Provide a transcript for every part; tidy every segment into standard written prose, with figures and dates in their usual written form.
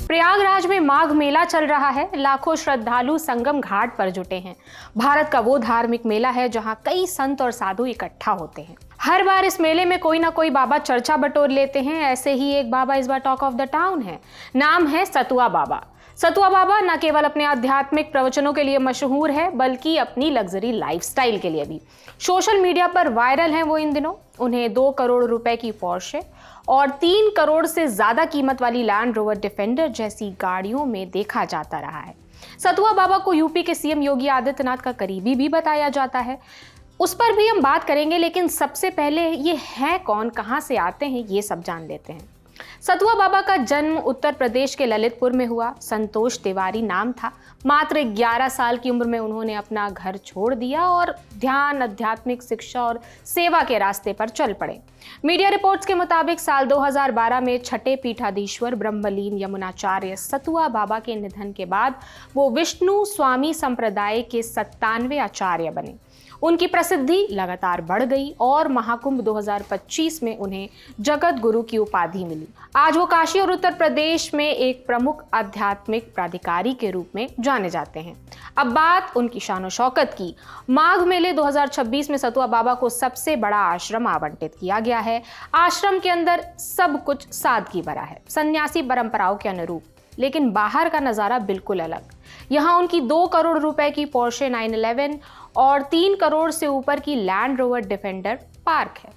प्रयागराज में माघ मेला चल रहा है। लाखों श्रद्धालु संगम घाट पर जुटे हैं। भारत का वो धार्मिक मेला है जहां कई संत और साधु इकट्ठा होते हैं। हर बार इस मेले में कोई ना कोई बाबा चर्चा बटोर लेते हैं। ऐसे ही एक बाबा इस बार टॉक ऑफ द टाउन है। नाम है सतुआ बाबा। सतुआ बाबा न केवल अपने आध्यात्मिक प्रवचनों के लिए मशहूर है, बल्कि अपनी लग्जरी लाइफस्टाइल के लिए भी। सोशल मीडिया पर वायरल हैं वो इन दिनों। उन्हें 2 करोड़ रुपए की पोर्शे और 3 करोड़ से ज्यादा कीमत वाली लैंड रोवर डिफेंडर जैसी गाड़ियों में देखा जाता रहा है। सतुआ बाबा को यूपी के सीएम योगी आदित्यनाथ का करीबी भी बताया जाता है। उस पर भी हम बात करेंगे, लेकिन सबसे पहले ये है कौन, कहां से आते हैं, ये सब जान लेते हैं। सतुआ बाबा का जन्म उत्तर प्रदेश के ललितपुर में हुआ। संतोष तिवारी नाम था। मात्र 11 साल की उम्र में उन्होंने अपना घर छोड़ दिया और ध्यान, आध्यात्मिक शिक्षा और सेवा के रास्ते पर चल पड़े। मीडिया रिपोर्ट्स के मुताबिक साल 2012 में छठे पीठाधीश्वर ब्रह्मलीन यमुनाचार्य सतुआ बाबा के निधन के बाद वो विष्णु स्वामी संप्रदाय के 97वें आचार्य बने। उनकी प्रसिद्धि लगातार बढ़ गई और महाकुंभ 2025 में उन्हें जगत गुरु की उपाधि मिली। आज वो काशी और उत्तर प्रदेश में एक प्रमुख आध्यात्मिक प्राधिकारी के रूप में जाने जाते हैं। अब बात उनकी शान शौकत की। माघ मेले 2026 में सतुआ बाबा को सबसे बड़ा आश्रम आवंटित किया गया है। आश्रम के अंदर सब कुछ सादगी भरा है, सन्यासी परंपराओं के अनुरूप, लेकिन बाहर का नजारा बिल्कुल अलग। यहाँ उनकी 2 करोड़ रुपए की पोर्शे 911 और 3 करोड़ से ऊपर की लैंड रोवर डिफेंडर पार्क है।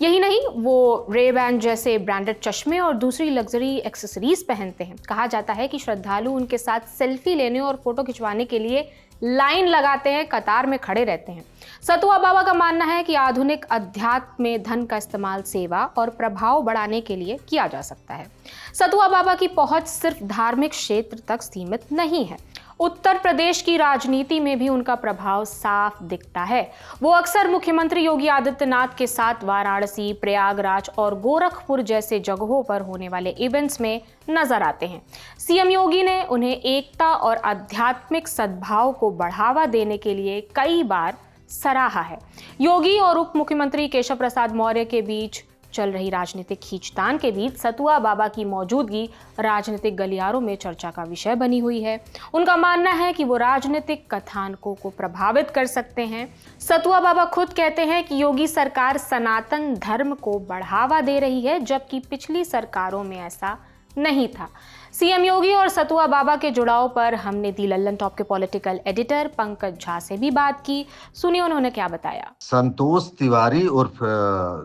यही नहीं, वो रेबैन जैसे ब्रांडेड चश्मे और दूसरी लग्जरी एक्सेसरीज पहनते हैं। कहा जाता है कि श्रद्धालु उनके साथ सेल्फी लेने और फोटो खिंचवाने के लिए लाइन लगाते हैं, कतार में खड़े रहते हैं। सतुआ बाबा का मानना है कि आधुनिक अध्यात्म में धन का इस्तेमाल सेवा और प्रभाव बढ़ाने के लिए किया जा सकता है। सतुआ बाबा की पहुंच सिर्फ धार्मिक क्षेत्र तक सीमित नहीं है। उत्तर प्रदेश की राजनीति में भी उनका प्रभाव साफ दिखता है। वो अक्सर मुख्यमंत्री योगी आदित्यनाथ के साथ वाराणसी, प्रयागराज और गोरखपुर जैसे जगहों पर होने वाले इवेंट्स में नजर आते हैं। सीएम योगी ने उन्हें एकता और आध्यात्मिक सद्भाव को बढ़ावा देने के लिए कई बार सराहा है। योगी और उप मुख्यमंत्री केशव प्रसाद मौर्य के बीच चल रही राजनीतिक खींचतान के बीच सतुआ बाबा की मौजूदगी राजनीतिक गलियारों में चर्चा का विषय बनी हुई है। उनका मानना है कि वो राजनीतिक कथानकों को प्रभावित कर सकते हैं। सतुआ बाबा खुद कहते हैं कि योगी सरकार सनातन धर्म को बढ़ावा दे रही है, जबकि पिछली सरकारों में ऐसा नहीं था। सीएम योगी और सतुआ बाबा के जुड़ाव पर हमने दी लल्लन टॉप के पॉलिटिकल एडिटर पंकज झा से भी बात की। सुनिए उन्होंने क्या बताया। संतोष तिवारी उर्फ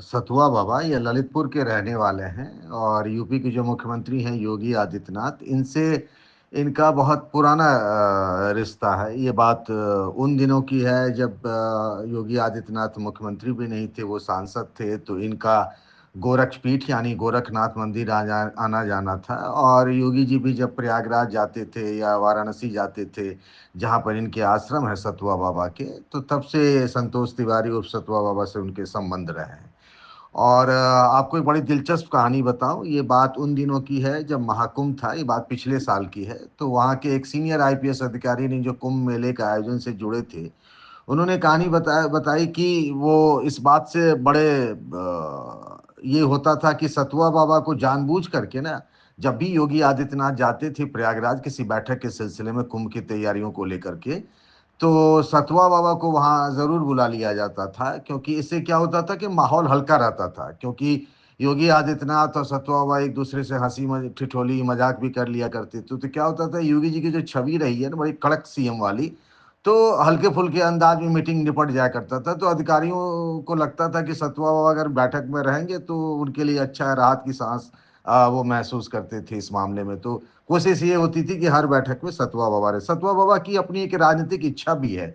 सतुआ बाबा ये ललितपुर के रहने वाले हैं और यूपी के जो मुख्यमंत्री हैं योगी आदित्यनाथ, इनसे इनका बहुत पुराना रिश्ता है। ये बात उन दिनों की है जब योगी आदित्यनाथ मुख्यमंत्री भी नहीं थे, वो सांसद थे। तो इनका गोरक्षपीठ यानी गोरखनाथ मंदिर आना जाना था और योगी जी भी जब प्रयागराज जाते थे या वाराणसी जाते थे जहाँ पर इनके आश्रम है सतुआ बाबा के, तो तब से संतोष तिवारी और सतुआ बाबा से उनके संबंध रहे हैं। और आपको एक बड़ी दिलचस्प कहानी बताऊं, ये बात उन दिनों की है जब महाकुंभ था। ये बात पिछले साल की है। तो वहाँ के एक सीनियर आईपीएस अधिकारी ने जो कुंभ मेले के आयोजन से जुड़े थे, उन्होंने कहानी बताई कि वो इस बात से बड़े ये होता था कि सतुआ बाबा को जानबूझ करके ना, जब भी योगी आदित्यनाथ जाते थे प्रयागराज किसी बैठक के सिलसिले में कुंभ की तैयारियों को लेकर के, तो सतुआ बाबा को वहाँ जरूर बुला लिया जाता था, क्योंकि इससे क्या होता था कि माहौल हल्का रहता था। क्योंकि योगी आदित्यनाथ और सतुआ बाबा एक दूसरे से हंसी ठिठोली मजाक भी कर लिया करते थे। तो क्या होता था, योगी जी की जो छवि रही है ना बड़ी कड़क सीएम वाली, तो हल्के फुल्के अंदाज में मीटिंग निपट जाया करता था। तो अधिकारियों को लगता था कि सतुआ बाबा अगर बैठक में रहेंगे तो उनके लिए अच्छा है, राहत की सांस वो महसूस करते थे इस मामले में। तो कोशिश ये होती थी कि हर बैठक में सतुआ बाबा रहे। सतुआ बाबा की अपनी एक राजनीतिक इच्छा भी है।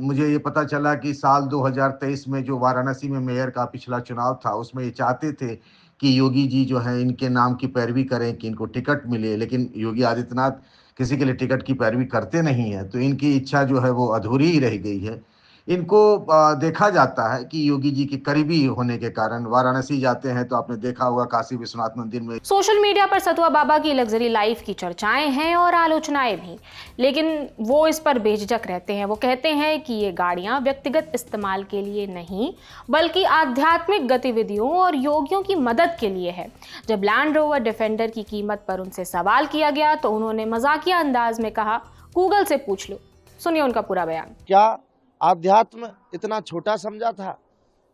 मुझे ये पता चला कि साल 2023 में जो वाराणसी में मेयर का पिछला चुनाव था, उसमें ये चाहते थे कि योगी जी जो है इनके नाम की पैरवी करें, कि इनको टिकट मिले, लेकिन योगी आदित्यनाथ किसी के लिए टिकट की पैरवी करते नहीं है। तो इनकी इच्छा जो है वो अधूरी ही रह गई है। इनको देखा जाता है कि योगी जी के करीबी होने के कारण वाराणसी जाते हैं तो आपने देखा होगा काशी विश्वनाथ मंदिर में। सोशल मीडिया पर सतुआ बाबा की लग्जरी लाइफ की चर्चाएं हैं और आलोचनाएं भी, लेकिन वो इस पर बेझिझक रहते हैं। वो कहते हैं कि ये गाड़ियां व्यक्तिगत इस्तेमाल के लिए नहीं बल्कि आध्यात्मिक गतिविधियों और योगियों की मदद के लिए है। जब लैंड रोवर डिफेंडर की कीमत पर उनसे सवाल किया गया तो उन्होंने मजाकिया अंदाज में कहा, गूगल से पूछ लो। सुनिए उनका पूरा बयान। क्या आध्यात्म इतना छोटा समझा था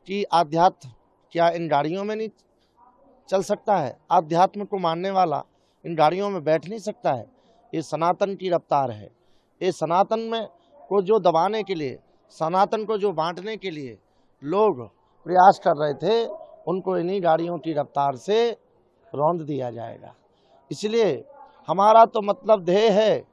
कि आध्यात्म क्या इन गाड़ियों में नहीं चल सकता है? आध्यात्म को मानने वाला इन गाड़ियों में बैठ नहीं सकता है। ये सनातन की रफ्तार है। ये सनातन में को जो दबाने के लिए, सनातन को जो बांटने के लिए लोग प्रयास कर रहे थे, उनको इन्हीं गाड़ियों की रफ्तार से रौंद दिया जाएगा। इसलिए हमारा तो मतलब ध्येय है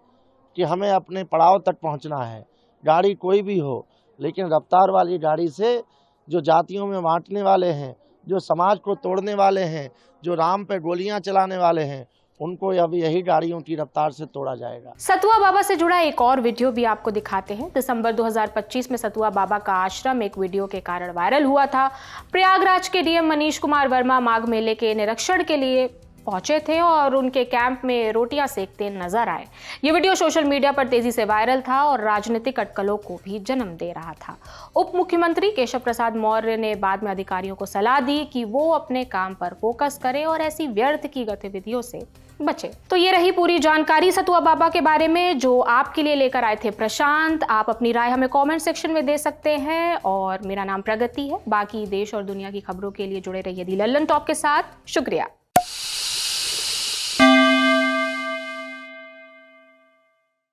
कि हमें अपने पड़ाव तक पहुंचना है, गाड़ी कोई भी हो, लेकिन रफ्तार वाली गाड़ी से जो जातियों में बांटने वाले हैं, जो समाज को तोड़ने वाले हैं, जो राम पे गोलियां चलाने वाले हैं, उनको अब यही गाड़ियों की रफ्तार से तोड़ा जाएगा। सतुआ बाबा से जुड़ा एक और वीडियो भी आपको दिखाते हैं। दिसंबर 2025 में सतुआ बाबा का आश्रम एक वीडियो के कारण वायरल हुआ था। प्रयागराज के डीएम मनीष कुमार वर्मा माघ मेले के निरीक्षण के लिए पहुंचे थे और उनके कैंप में रोटियां सेकते नजर आए। ये वीडियो सोशल मीडिया पर तेजी से वायरल था और राजनीतिक अटकलों को भी जन्म दे रहा था। उप मुख्यमंत्री केशव प्रसाद मौर्य ने बाद में अधिकारियों को सलाह दी कि वो अपने काम पर फोकस करें और ऐसी व्यर्थ की गतिविधियों से बचे। तो ये रही पूरी जानकारी सतुआ बाबा के बारे में जो आपके लिए लेकर आए थे प्रशांत। आप अपनी राय हमें कमेंट सेक्शन में दे सकते हैं और मेरा नाम प्रगति है। बाकी देश और दुनिया की खबरों के लिए जुड़े रहिए दी लल्लन टॉप के साथ। शुक्रिया।